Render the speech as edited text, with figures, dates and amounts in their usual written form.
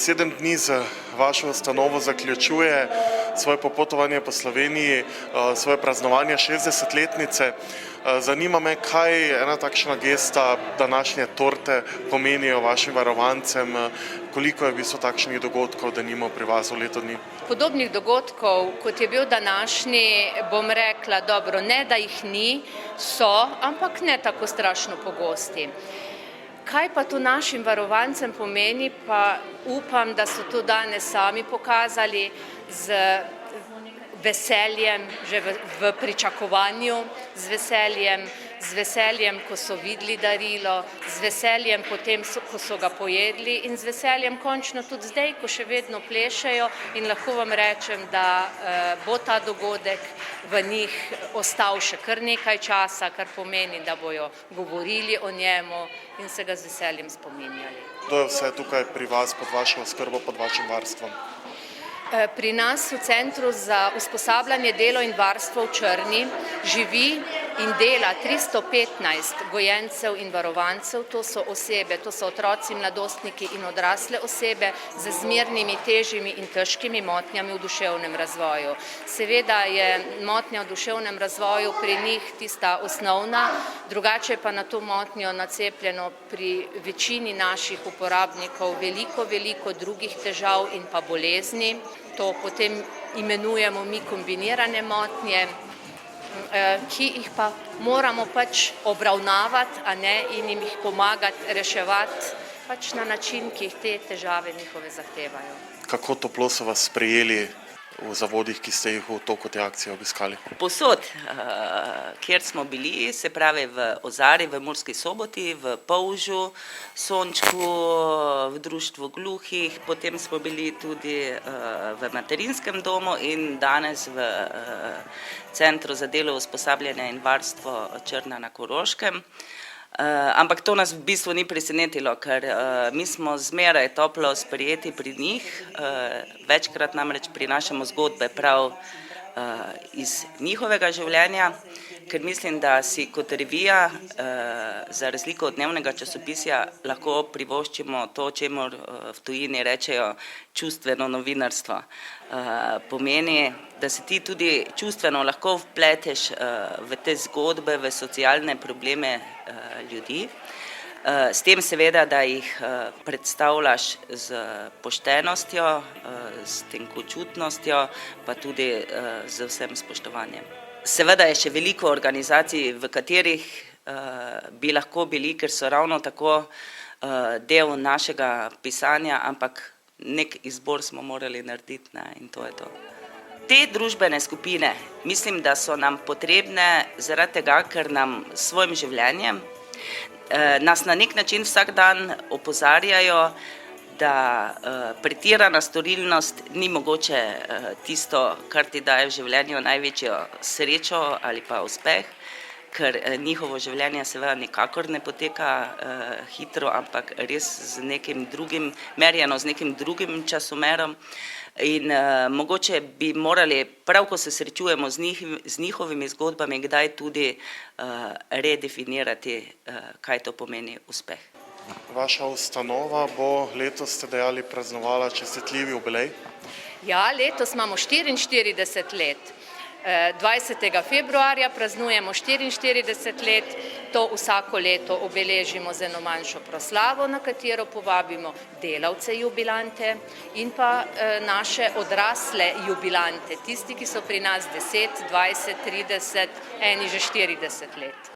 7 dni z vašo ustanovo zaključuje svoje popotovanje po Sloveniji, svoje praznovanje 60-letnice. Zanima me, kaj ena takšna gesta današnje torte pomenijo vašim varovancem, koliko je v bistvu takšnih dogodkov, denimo pri vas v letu dni? Podobnih dogodkov, kot je bil današnji, bom rekla, dobro, ne da jih ni, so, ampak ne tako strašno pogosti. Kaj pa to našim varovancem pomeni, pa upam, da so to danes sami pokazali z veseljem, že v pričakovanju, z veseljem, ko so videli darilo, z veseljem potem, ko so ga pojedli in z veseljem končno tudi zdaj, ko še vedno plešejo in lahko vam rečem, da bo ta dogodek v njih ostal še kar nekaj časa, kar pomeni, da bojo govorili o njemu in se ga z veseljem spominjali. Kdo je vse tukaj pri vas, pod vašo oskrbo, pod vašim varstvom? Pri nas v Centru za usposabljanje, delo in varstvo v Črni živi in dela 315 gojencev in varovancev. To so osebe, to so otroci, mladostniki in odrasle osebe z zmernimi, težjimi in težkimi motnjami v duševnem razvoju. Seveda je motnja v duševnem razvoju pri njih tista osnovna, drugače pa na to motnjo nacepljeno pri večini naših uporabnikov veliko drugih težav in pa bolezni. To potem imenujemo mi kombinirane motnje, ki jih pa moramo pač obravnavati, a ne, in jim jih pomagati reševati pač na način, ki jih te težave njihove zahtevajo. Kako toplo so vas sprejeli v zavodih, ki ste jih v toku te akcije obiskali? Povsod, kjer smo bili, se pravi v Ozari, v Murski Soboti, v Polžu, Sončku, v Društvu gluhih, potem smo bili tudi v Materinskem domu in danes v Centru za delo, usposabljanje in varstvo Črna na Koroškem. Ampak to nas v bistvu ni presenetilo, ker mi smo zmeraj toplo sprejeti pri njih, večkrat namreč prinašamo zgodbe prav iz njihovega življenja, ker mislim, da si kot revija, za razliko od dnevnega časopisja, lahko privoščimo to, čemur v tujini rečejo čustveno novinarstvo. Pomeni, da se ti tudi čustveno lahko vpleteš v te zgodbe, v socialne probleme ljudi, s tem seveda, da jih predstavljaš z poštenostjo, s tenkočutnostjo, pa tudi z vsem spoštovanjem. Seveda je še veliko organizacij, v katerih bi lahko bili, ker so ravno tako del našega pisanja, ampak nek izbor smo morali narediti, in to je to. Te družbene skupine, mislim, da so nam potrebne zaradi tega, ker nam s svojim življenjem nas na nek način vsak dan opozarjajo, da pretirana storilnost ni mogoče tisto, kar ti daje v življenju največjo srečo ali pa uspeh, ker njihovo življenje seveda nikakor ne poteka hitro, ampak res z nekim drugim, merjeno z nekim drugim časomerom. In mogoče bi morali, prav ko se srečujemo z njihovimi zgodbami, kdaj tudi redefinirati, kaj to pomeni uspeh. Vaša ustanova bo letos, ste dejali, praznovala častitljivi jubilej? Ja, letos imamo 44 let. 20. februarja praznujemo 44 let, to vsako leto obeležimo z eno manjšo proslavo, na katero povabimo delavce jubilante in pa naše odrasle jubilante, tisti, ki so pri nas 10, 20, 30, eni že 40 let.